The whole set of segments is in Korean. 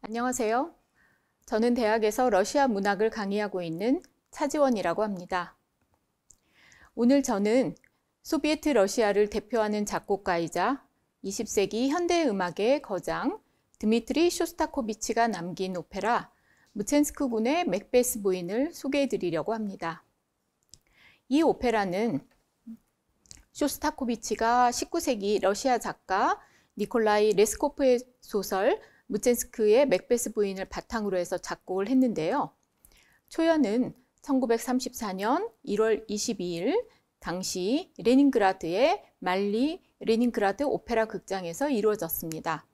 안녕하세요. 저는 대학에서 러시아 문학을 강의하고 있는 차지원이라고 합니다. 오늘 저는 소비에트 러시아를 대표하는 작곡가이자 20세기 현대음악의 거장 드미트리 쇼스타코비치가 남긴 오페라 무첸스크 군의 맥베스 부인을 소개해 드리려고 합니다. 이 오페라는 쇼스타코비치가 19세기 러시아 작가 니콜라이 레스코프의 소설 무첸스크의 맥베스 부인을 바탕으로 해서 작곡을 했는데요. 초연은 1934년 1월 22일 당시 레닌그라드의 말리 레닌그라드 오페라 극장에서 이루어졌습니다.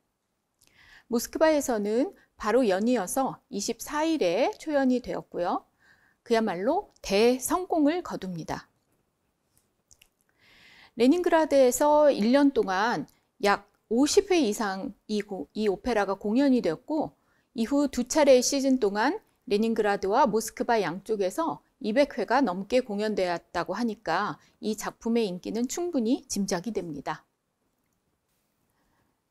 모스크바에서는 바로 연이어서 24일에 초연이 되었고요. 그야말로 대성공을 거둡니다. 레닌그라드에서 1년 동안 약 50회 이상 이 오페라가 공연이 되었고, 이후 두 차례의 시즌 동안 레닌그라드와 모스크바 양쪽에서 200회가 넘게 공연되었다고 하니까 이 작품의 인기는 충분히 짐작이 됩니다.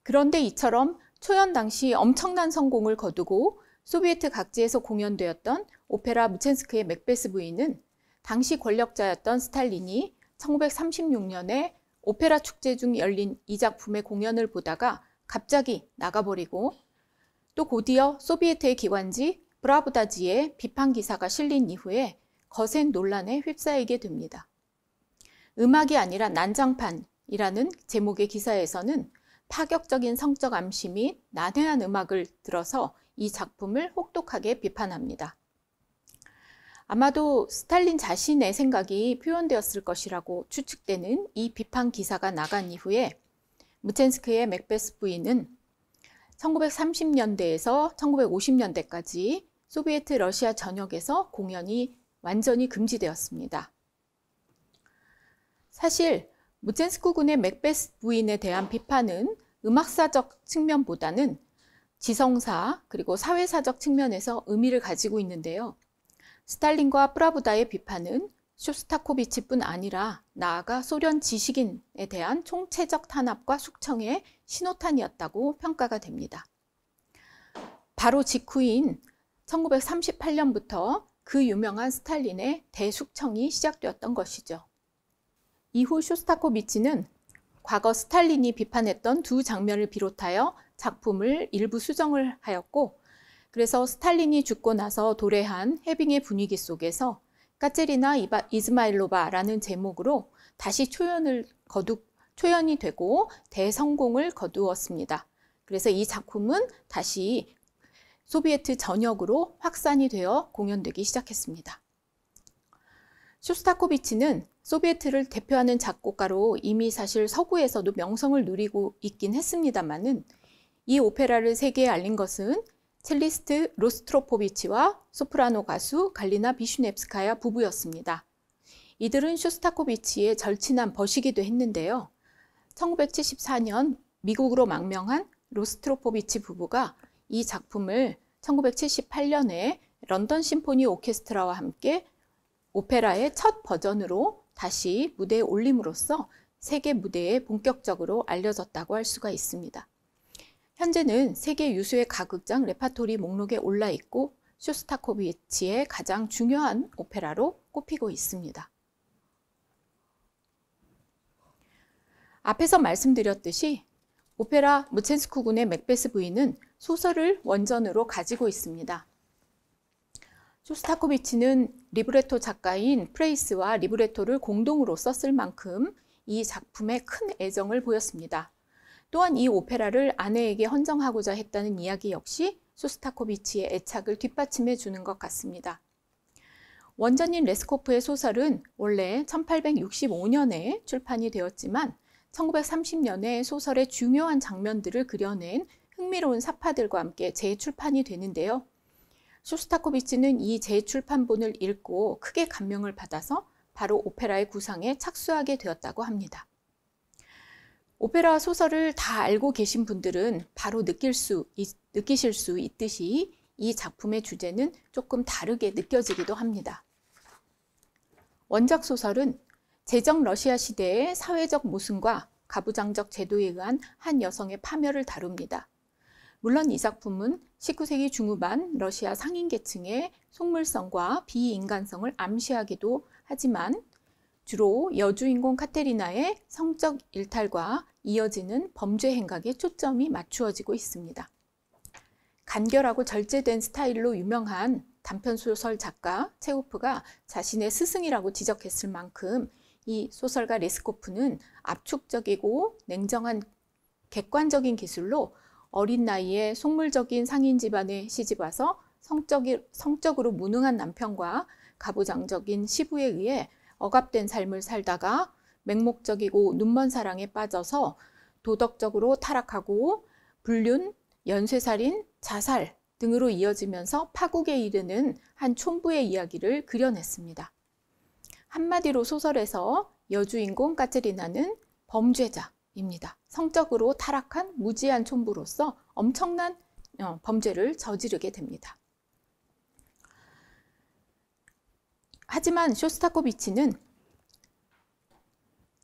그런데 이처럼 초연 당시 엄청난 성공을 거두고 소비에트 각지에서 공연되었던 오페라 무첸스크의 맥베스 부인은 당시 권력자였던 스탈린이 1936년에 오페라 축제 중 열린 이 작품의 공연을 보다가 갑자기 나가버리고, 또 곧이어 소비에트의 기관지 브라브다지에 비판 기사가 실린 이후에 거센 논란에 휩싸이게 됩니다. 음악이 아니라 난장판이라는 제목의 기사에서는 파격적인 성적 암시 및 난해한 음악을 들어서 이 작품을 혹독하게 비판합니다. 아마도 스탈린 자신의 생각이 표현되었을 것이라고 추측되는 이 비판 기사가 나간 이후에 무첸스크의 맥베스 부인은 1930년대에서 1950년대까지 소비에트 러시아 전역에서 공연이 완전히 금지되었습니다. 사실 무첸스크 군의 맥베스 부인에 대한 비판은 음악사적 측면보다는 지성사 그리고 사회사적 측면에서 의미를 가지고 있는데요. 스탈린과 프라브다의 비판은 쇼스타코비치뿐 아니라 나아가 소련 지식인에 대한 총체적 탄압과 숙청의 신호탄이었다고 평가가 됩니다. 바로 직후인 1938년부터 그 유명한 스탈린의 대숙청이 시작되었던 것이죠. 이후 쇼스타코비치는 과거 스탈린이 비판했던 두 장면을 비롯하여 작품을 일부 수정을 하였고, 그래서 스탈린이 죽고 나서 도래한 해빙의 분위기 속에서 까체리나 이즈마일로바라는 제목으로 다시 초연이 되고 대성공을 거두었습니다. 그래서 이 작품은 다시 소비에트 전역으로 확산이 되어 공연되기 시작했습니다. 쇼스타코비치는 소비에트를 대표하는 작곡가로 이미 사실 서구에서도 명성을 누리고 있긴 했습니다만은, 이 오페라를 세계에 알린 것은 첼리스트 로스트로포비치와 소프라노 가수 갈리나 비슈넵스카야 부부였습니다. 이들은 쇼스타코비치의 절친한 벗이기도 했는데요. 1974년 미국으로 망명한 로스트로포비치 부부가 이 작품을 1978년에 런던 심포니 오케스트라와 함께 오페라의 첫 버전으로 다시 무대에 올림으로써 세계 무대에 본격적으로 알려졌다고 할 수가 있습니다. 현재는 세계 유수의 가극장 레파토리 목록에 올라 있고 쇼스타코비치의 가장 중요한 오페라로 꼽히고 있습니다. 앞에서 말씀드렸듯이 오페라 무첸스크 군의 맥베스 부인은 소설을 원전으로 가지고 있습니다. 쇼스타코비치는 리브레토 작가인 프레이스와 리브레토를 공동으로 썼을 만큼 이 작품에 큰 애정을 보였습니다. 또한 이 오페라를 아내에게 헌정하고자 했다는 이야기 역시 쇼스타코비치의 애착을 뒷받침해 주는 것 같습니다. 원전인 레스코프의 소설은 원래 1865년에 출판이 되었지만 1930년에 소설의 중요한 장면들을 그려낸 흥미로운 사파들과 함께 재출판이 되는데요. 쇼스타코비치는 이 재출판본을 읽고 크게 감명을 받아서 바로 오페라의 구상에 착수하게 되었다고 합니다. 오페라 소설을 다 알고 계신 분들은 바로 느끼실 수 있듯이 이 작품의 주제는 조금 다르게 느껴지기도 합니다. 원작 소설은 제정 러시아 시대의 사회적 모순과 가부장적 제도에 의한 한 여성의 파멸을 다룹니다. 물론 이 작품은 19세기 중후반 러시아 상인 계층의 속물성과 비인간성을 암시하기도 하지만 주로 여주인공 카테리나의 성적 일탈과 이어지는 범죄 행각에 초점이 맞추어지고 있습니다. 간결하고 절제된 스타일로 유명한 단편소설 작가 체호프가 자신의 스승이라고 지적했을 만큼 이 소설가 레스코프는 압축적이고 냉정한 객관적인 기술로 어린 나이에 속물적인 상인 집안에 시집와서 성적으로 무능한 남편과 가부장적인 시부에 의해 억압된 삶을 살다가 맹목적이고 눈먼 사랑에 빠져서 도덕적으로 타락하고 불륜, 연쇄살인, 자살 등으로 이어지면서 파국에 이르는 한 촌부의 이야기를 그려냈습니다. 한마디로 소설에서 여주인공 까테리나는 범죄자입니다. 성적으로 타락한 무지한 촌부로서 엄청난 범죄를 저지르게 됩니다. 하지만 쇼스타코비치는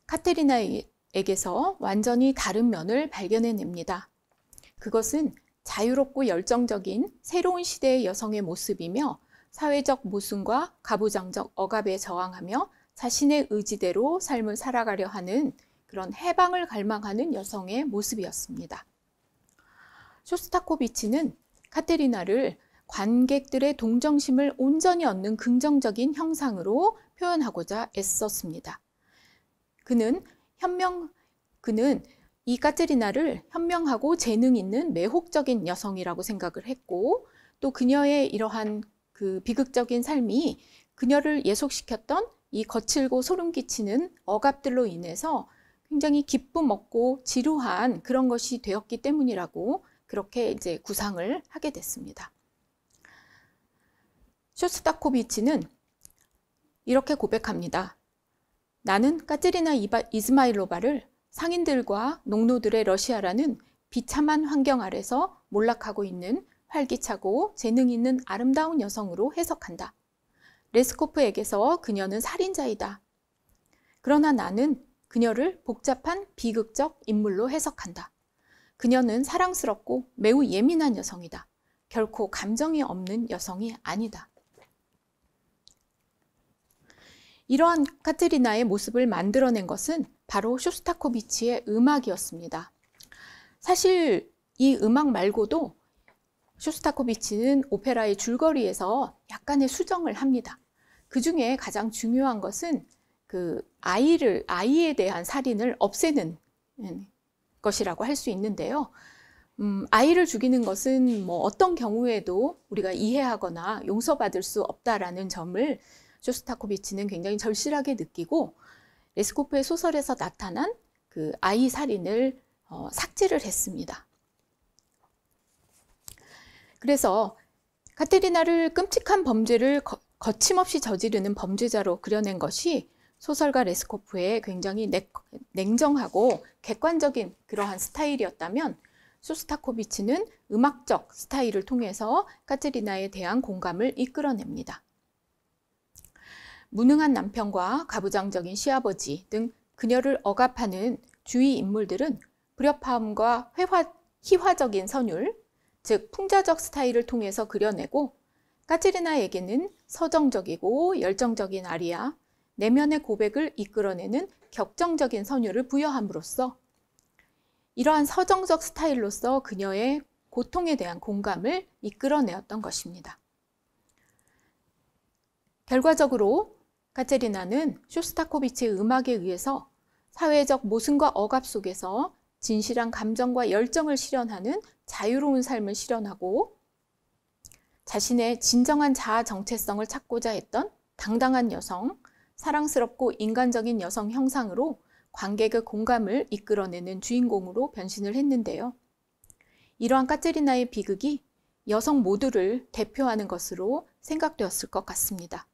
카테리나에게서 완전히 다른 면을 발견해냅니다. 그것은 자유롭고 열정적인 새로운 시대의 여성의 모습이며 사회적 모순과 가부장적 억압에 저항하며 자신의 의지대로 삶을 살아가려 하는 그런 해방을 갈망하는 여성의 모습이었습니다. 쇼스타코비치는 카테리나를 관객들의 동정심을 온전히 얻는 긍정적인 형상으로 표현하고자 애썼습니다. 그는 이 카테리나를 현명하고 재능 있는 매혹적인 여성이라고 생각을 했고, 또 그녀의 이러한 그 비극적인 삶이 그녀를 예속시켰던 이 거칠고 소름 끼치는 억압들로 인해서 굉장히 기쁨 없고 지루한 그런 것이 되었기 때문이라고 그렇게 이제 구상을 하게 됐습니다. 쇼스타코비치는 이렇게 고백합니다. 나는 까테리나 이즈마일로바를 상인들과 농노들의 러시아라는 비참한 환경 아래서 몰락하고 있는 활기차고 재능 있는 아름다운 여성으로 해석한다. 레스코프에게서 그녀는 살인자이다. 그러나 나는 그녀를 복잡한 비극적 인물로 해석한다. 그녀는 사랑스럽고 매우 예민한 여성이다. 결코 감정이 없는 여성이 아니다. 이러한 카테리나의 모습을 만들어낸 것은 바로 쇼스타코비치의 음악이었습니다. 사실 이 음악 말고도 쇼스타코비치는 오페라의 줄거리에서 약간의 수정을 합니다. 그 중에 가장 중요한 것은 그 아이에 대한 살인을 없애는 것이라고 할 수 있는데요. 아이를 죽이는 것은 뭐 어떤 경우에도 우리가 이해하거나 용서받을 수 없다라는 점을 쇼스타코비치는 굉장히 절실하게 느끼고 레스코프의 소설에서 나타난 그 아이 살인을 삭제를 했습니다. 그래서 카테리나를 끔찍한 범죄를 거침없이 저지르는 범죄자로 그려낸 것이 소설가 레스코프의 굉장히 냉정하고 객관적인 그러한 스타일이었다면, 쇼스타코비치는 음악적 스타일을 통해서 카테리나에 대한 공감을 이끌어냅니다. 무능한 남편과 가부장적인 시아버지 등 그녀를 억압하는 주위 인물들은 불협화음과 희화적인 선율, 즉 풍자적 스타일을 통해서 그려내고, 카테리나에게는 서정적이고 열정적인 아리아, 내면의 고백을 이끌어내는 격정적인 선율을 부여함으로써 이러한 서정적 스타일로서 그녀의 고통에 대한 공감을 이끌어내었던 것입니다. 결과적으로 카테리나는 쇼스타코비치의 음악에 의해서 사회적 모순과 억압 속에서 진실한 감정과 열정을 실현하는 자유로운 삶을 실현하고 자신의 진정한 자아 정체성을 찾고자 했던 당당한 여성, 사랑스럽고 인간적인 여성 형상으로 관객의 공감을 이끌어내는 주인공으로 변신을 했는데요. 이러한 카테리나의 비극이 여성 모두를 대표하는 것으로 생각되었을 것 같습니다.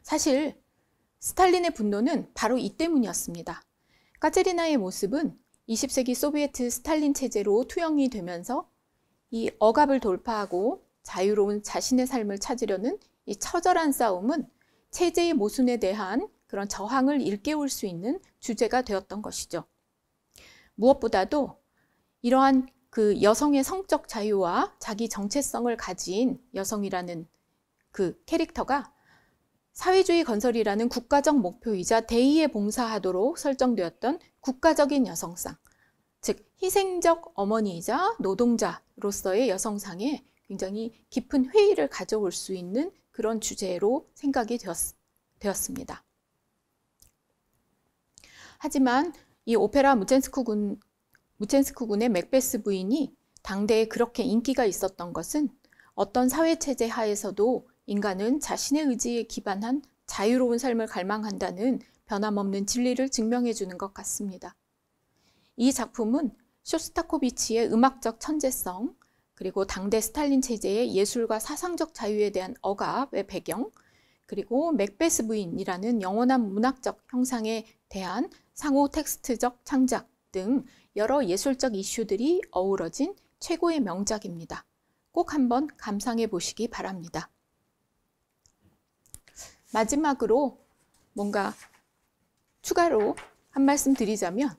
사실 스탈린의 분노는 바로 이 때문이었습니다. 카테리나의 모습은 20세기 소비에트 스탈린 체제로 투영이 되면서 이 억압을 돌파하고 자유로운 자신의 삶을 찾으려는 이 처절한 싸움은 체제의 모순에 대한 그런 저항을 일깨울 수 있는 주제가 되었던 것이죠. 무엇보다도 이러한 그 여성의 성적 자유와 자기 정체성을 가진 여성이라는 그 캐릭터가 사회주의 건설이라는 국가적 목표이자 대의에 봉사하도록 설정되었던 국가적인 여성상, 즉 희생적 어머니이자 노동자로서의 여성상에 굉장히 깊은 회의를 가져올 수 있는 그런 주제로 생각이 되었습니다. 하지만 이 오페라 무첸스크 군의 맥베스 부인이 당대에 그렇게 인기가 있었던 것은 어떤 사회체제 하에서도 인간은 자신의 의지에 기반한 자유로운 삶을 갈망한다는 변함없는 진리를 증명해 주는 것 같습니다. 이 작품은 쇼스타코비치의 음악적 천재성, 그리고 당대 스탈린 체제의 예술과 사상적 자유에 대한 억압의 배경, 그리고 맥베스 부인이라는 영원한 문학적 형상에 대한 상호 텍스트적 창작 등 여러 예술적 이슈들이 어우러진 최고의 명작입니다. 꼭 한번 감상해 보시기 바랍니다. 마지막으로 뭔가 추가로 한 말씀 드리자면,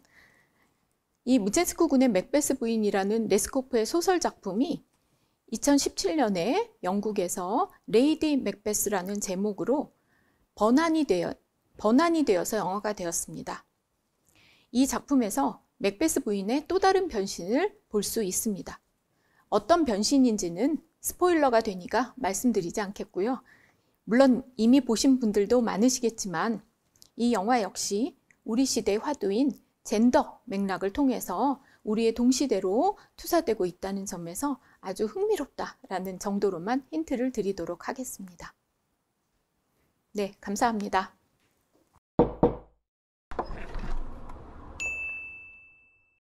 이 무첸스크 군의 맥베스 부인이라는 레스코프의 소설 작품이 2017년에 영국에서 레이디 맥베스라는 제목으로 번안이 되어서 영화가 되었습니다. 이 작품에서 맥베스 부인의 또 다른 변신을 볼 수 있습니다. 어떤 변신인지는 스포일러가 되니까 말씀드리지 않겠고요. 물론 이미 보신 분들도 많으시겠지만 이 영화 역시 우리 시대의 화두인 젠더 맥락을 통해서 우리의 동시대로 투사되고 있다는 점에서 아주 흥미롭다라는 정도로만 힌트를 드리도록 하겠습니다. 네, 감사합니다.